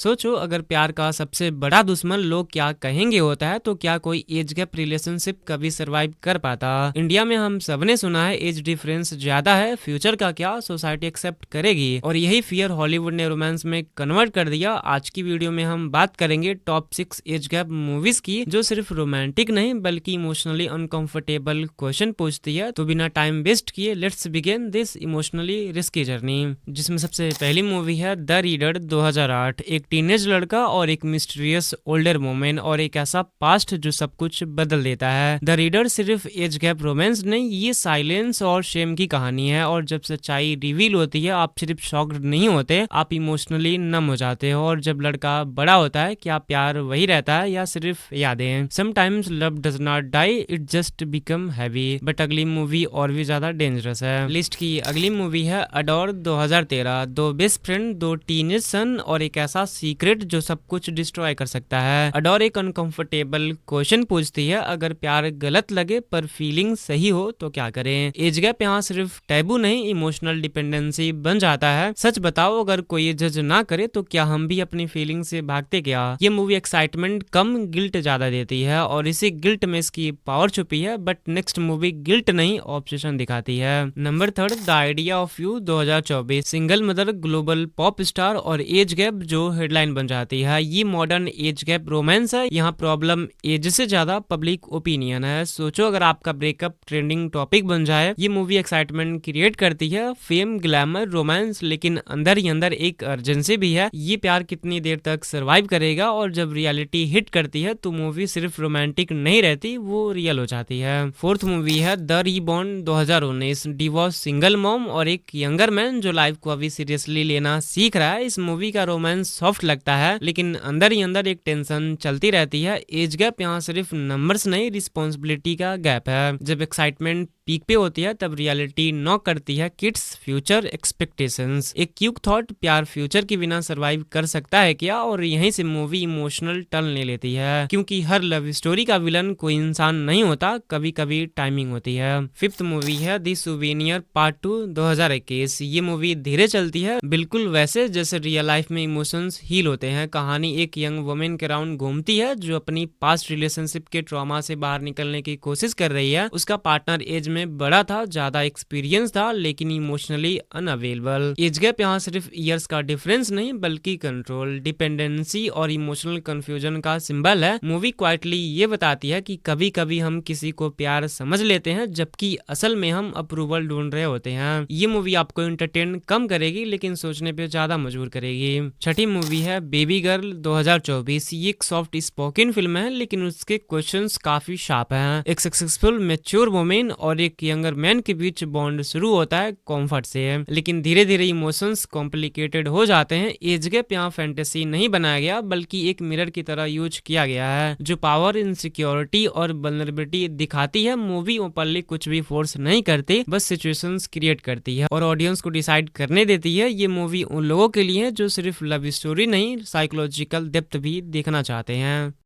सोचो, अगर प्यार का सबसे बड़ा दुश्मन लोग क्या कहेंगे होता है तो क्या कोई एज गैप रिलेशनशिप कभी सरवाइव कर पाता। इंडिया में हम सबने सुना है एज डिफरेंस ज्यादा है, फ्यूचर का क्या, सोसाइटी एक्सेप्ट करेगी, और यही फियर हॉलीवुड ने रोमांस में कन्वर्ट कर दिया। आज की वीडियो में हम बात करेंगे टॉप 6 एज गैप मूवीज की जो सिर्फ रोमांटिक नहीं बल्कि इमोशनली अनकंफर्टेबल क्वेश्चन पूछती है। तो बिना टाइम वेस्ट किए let's begin this emotionally risky journey, जिसमें सबसे पहली मूवी है द रीडर 2008। एक टीनेज लड़का और एक मिस्टीरियस ओल्डर वुमेन और एक ऐसा पास्ट जो सब कुछ बदल देता है। द रीडर सिर्फ एज गैप रोमांस नहीं, ये साइलेंस और शेम की कहानी है, और जब सच्चाई रिवील होती है आप सिर्फ शॉक्ड नहीं होते, आप इमोशनली नम हो जाते हो। और जब लड़का बड़ा होता है क्या प्यार वही रहता है या सिर्फ यादें। Sometimes love does not die, it just become heavy. But अगली मूवी और भी ज्यादा डेंजरस है। लिस्ट की अगली मूवी है अडोर 2013। दो बेस्ट फ्रेंड, दो टीनेज सन और एक ऐसा सीक्रेट जो सब कुछ डिस्ट्रॉय कर सकता है। अडोर एक अनकंफर्टेबल क्वेश्चन पूछती है, अगर प्यार गलत लगे पर फीलिंग सही हो तो क्या करें। एज गैप यहाँ सिर्फ टैबू नहीं, इमोशनल डिपेंडेंसी बन जाता है। सच बताओ, अगर कोई जज ना करे तो क्या हम भी अपनी फीलिंग से भागते क्या। ये मूवी एक्साइटमेंट कम गिल्ट ज्यादा देती है, और इसी गिल्ट में इसकी पावर छुपी है। बट नेक्स्ट मूवी गिल्ट नहीं ऑब्सेशन दिखाती है। Number 3 the idea of you 2024। Single mother, global pop star और एज गैप जो हेडलाइन बन जाती है। ये मॉडर्न एज गैप रोमांस है। यहाँ प्रॉब्लम एज से ज्यादा पब्लिक ओपिनियन है। सोचो अगर आपका ब्रेकअप ट्रेंडिंग टॉपिक बन जाए। ये मूवी एक्साइटमेंट क्रिएट करती है, फेम, ग्लैमर, रोमांस, लेकिन अंदर ही अंदर एक अर्जेंसी भी है। ये प्यार कितनी देर तक सर्वाइव करेगा, और जब रियलिटी हिट करती है तो मूवी सिर्फ रोमांटिक नहीं रहती, वो रियल हो जाती है। फोर्थ मूवी है the reborn 2019। Divorce, single mom और एक यंगर मैन जो लाइफ को अभी सीरियसली लेना सीख रहा है। इस मूवी का रोमांस सॉफ्ट लगता है, लेकिन अंदर ही अंदर एक टेंशन चलती रहती है। एज गैप यहाँ सिर्फ नंबर्स नहीं, रिस्पॉन्सिबिलिटी का गैप है। जब एक्साइटमेंट पीक पे होती है तब रियलिटी नॉक करती है, किड्स, फ्यूचर, एक्सपेक्टेशंस। एक क्यूक थॉट, प्यार फ्यूचर के बिना सरवाइव कर सकता है क्या, और यहीं से मूवी इमोशनल टर्न ले लेती है, क्योंकि हर लव स्टोरी का विलन कोई इंसान नहीं होता, कभी कभी टाइमिंग होती है। फिफ्थ मूवी है द सूवेनियर पार्ट 2 2021। ये मूवी धीरे चलती है, बिल्कुल वैसे जैसे रियल लाइफ में इमोशंस हील होते हैं। कहानी एक यंग वुमेन के राउंड घूमती है जो अपनी पास्ट रिलेशनशिप के ट्रॉमा से बाहर निकलने की कोशिश कर रही है। उसका पार्टनर एज में बड़ा था, ज्यादा एक्सपीरियंस था, लेकिन इमोशनली अनअवेलेबल। एज गैप यहाँ सिर्फ ईयर्स का डिफरेंस नहीं बल्कि कंट्रोल, डिपेंडेंसी और इमोशनल कंफ्यूजन का सिंबल है। मूवी क्वाइटली ये बताती है कि कभी कभी हम किसी को प्यार समझ लेते हैं जबकि असल में हम अप्रूवल ढूंढ रहे होते हैं। ये मूवी आपको एंटरटेन कम करेगी लेकिन सोचने पे ज्यादा मजबूर करेगी। छठी मूवी है बेबी गर्ल 2024। ये एक सॉफ्ट स्पोकन फिल्म है, लेकिन उसके क्वेश्चंस काफी शार्प हैं। एक सक्सेसफुल मैच्योर वुमेन और एक यंगर मैन के बीच बॉन्ड शुरू होता है कंफर्ट से, लेकिन धीरे धीरे इमोशंस कॉम्प्लिकेटेड हो जाते हैं। एज गैप यहाँ फैंटेसी नहीं बनाया गया बल्कि एक मिरर की तरह यूज किया गया है जो पावर, इनसिक्योरिटी और वल्नरेबिलिटी दिखाती है। मूवी ओपनली कुछ भी फोर्स नहीं करती, बस सिचुएशंस क्रिएट करती है और ऑडियंस को डिसाइड करने देती है। ये मूवी उन लोगों के लिए है जो सिर्फ लव स्टोरी नहीं, साइकोलॉजिकल डेप्थ भी देखना चाहते हैं।